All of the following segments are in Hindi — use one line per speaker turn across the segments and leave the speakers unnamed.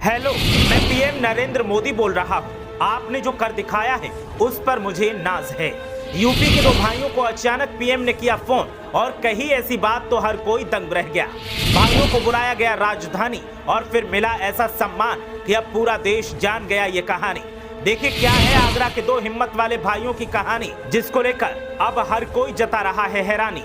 हेलो, मैं पीएम नरेंद्र मोदी बोल रहा हूँ। आपने जो कर दिखाया है उस पर मुझे नाज है। यूपी के दो भाइयों को अचानक पीएम ने किया फोन और कही ऐसी बात तो हर कोई दंग रह गया। भाइयों को बुलाया गया राजधानी और फिर मिला ऐसा सम्मान कि अब पूरा देश जान गया ये कहानी। देखिए क्या है आगरा के दो हिम्मत वाले भाइयों की कहानी, जिसको लेकर अब हर कोई जता रहा है हैरानी।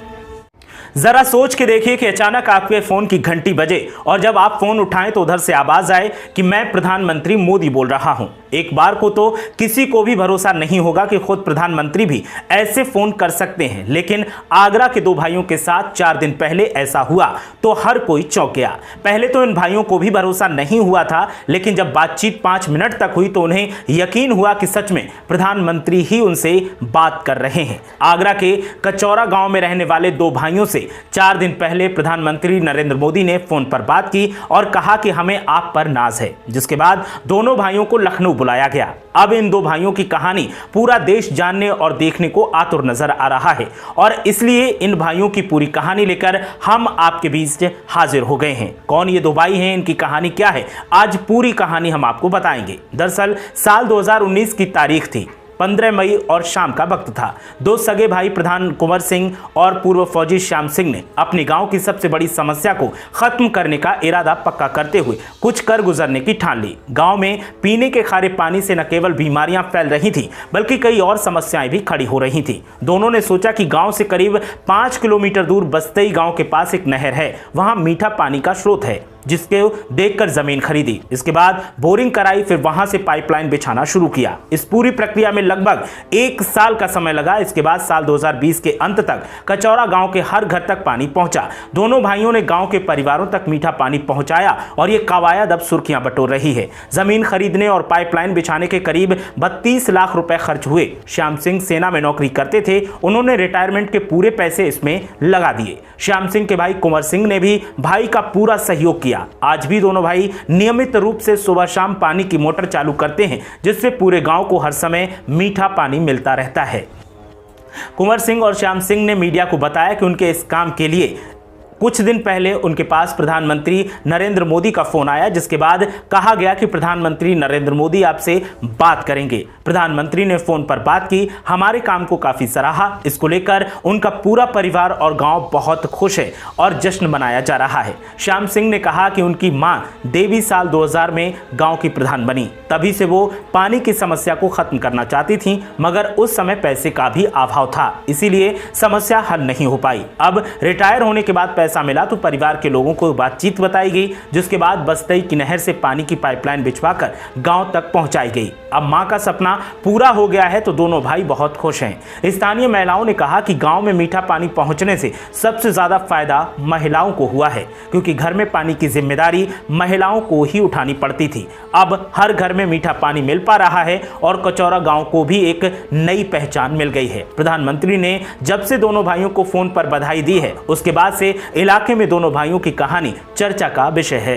जरा सोच के देखिए कि अचानक आपके फोन की घंटी बजे और जब आप फोन उठाएं तो उधर से आवाज आए कि मैं प्रधानमंत्री मोदी बोल रहा हूं। एक बार को तो किसी को भी भरोसा नहीं होगा कि खुद प्रधानमंत्री भी ऐसे फोन कर सकते हैं, लेकिन आगरा के दो भाइयों के साथ 4 दिन पहले ऐसा हुआ तो हर कोई चौंक गया। पहले तो इन भाइयों को भी भरोसा नहीं हुआ था, लेकिन जब बातचीत 5 मिनट तक हुई तो उन्हें यकीन हुआ कि सच में प्रधानमंत्री ही उनसे बात कर रहे हैं। आगरा के कचौरा गांव में रहने वाले दो भाइयों से 4 दिन पहले प्रधानमंत्री नरेंद्र मोदी ने फोन पर बात की और कहा कि हमें आप पर नाज है, जिसके बाद दोनों भाइयों को लखनऊ बुलाया गया। अब इन दो भाइयों की कहानी पूरा देश जानने और देखने को आतुर नजर आ रहा है और इसलिए इन भाइयों की पूरी कहानी लेकर हम आपके बीच हाजिर हो गए हैं। कौन ये दो भाई हैं, इनकी कहानी क्या है, आज पूरी कहानी हम आपको बताएंगे। दरअसल साल 2019 की तारीख थी, 15 मई और शाम का वक्त था। दो सगे भाई प्रधान कुंवर सिंह और पूर्व फौजी श्याम सिंह ने अपने गांव की सबसे बड़ी समस्या को खत्म करने का इरादा पक्का करते हुए कुछ कर गुजरने की ठान ली। गांव में पीने के खारे पानी से न केवल बीमारियां फैल रही थी बल्कि कई और समस्याएं भी खड़ी हो रही थी। दोनों ने सोचा कि गांव से करीब 5 किलोमीटर दूर बस्तई गांव के पास एक नहर है, वहां मीठा पानी का स्रोत है, जिसके देखकर जमीन खरीदी। इसके बाद बोरिंग कराई, फिर वहां से पाइपलाइन बिछाना शुरू किया। इस पूरी प्रक्रिया में लगभग 1 साल का समय लगा। इसके बाद साल 2020 के अंत तक कचौरा गांव के हर घर तक पानी पहुंचा। दोनों भाइयों ने गांव के परिवारों तक मीठा पानी पहुंचाया और ये कवायद अब सुर्खियां बटोर रही है। जमीन खरीदने और पाइपलाइन बिछाने के करीब 32 लाख रुपए खर्च हुए। श्याम सिंह सेना में नौकरी करते थे, उन्होंने रिटायरमेंट के पूरे पैसे इसमें लगा दिए। श्याम सिंह के भाई कुंवर सिंह ने भी भाई का पूरा सहयोग किया। आज भी दोनों भाई नियमित रूप से सुबह शाम पानी की मोटर चालू करते हैं, जिससे पूरे गांव को हर समय मीठा पानी मिलता रहता है। कुंवर सिंह और श्याम सिंह ने मीडिया को बताया कि उनके इस काम के लिए कुछ दिन पहले उनके पास प्रधानमंत्री नरेंद्र मोदी का फोन आया, जिसके बाद कहा गया कि प्रधानमंत्री नरेंद्र मोदी आपसे बात करेंगे। प्रधानमंत्री ने फोन पर बात की, हमारे काम को काफी सराहा। इसको लेकर उनका पूरा परिवार और गांव बहुत खुश है और जश्न मनाया जा रहा है। श्याम सिंह ने कहा कि उनकी मां देवी साल 2000 में गांव की प्रधान बनी, तभी से वो पानी की समस्या को खत्म करना चाहती थी, मगर उस समय पैसे का भी अभाव था, इसीलिए समस्या हल नहीं हो पाई। अब रिटायर होने के बाद पैसा मिला तो परिवार के लोगों को बातचीत बताई गई, जिसके बाद बस्तई की नहर से पानी की पाइपलाइन बिछवाकर गांव तक पहुंचाई गई। अब मां का सपना पूरा हो गया है तो दोनों भाई बहुत खुश हैं। स्थानीय महिलाओं ने कहा कि गांव में मीठा पानी पहुंचने से सबसे ज्यादा फायदा महिलाओं को हुआ है, क्योंकि घर में पानी की जिम्मेदारी महिलाओं को ही उठानी पड़ती थी। अब हर घर में मीठा पानी मिल पा रहा है और कचौरा गांव को भी एक नई पहचान मिल गई है। प्रधानमंत्री ने जब से दोनों भाइयों को फोन पर बधाई दी है, उसके बाद से इलाके में दोनों भाइयों की कहानी चर्चा का विषय है।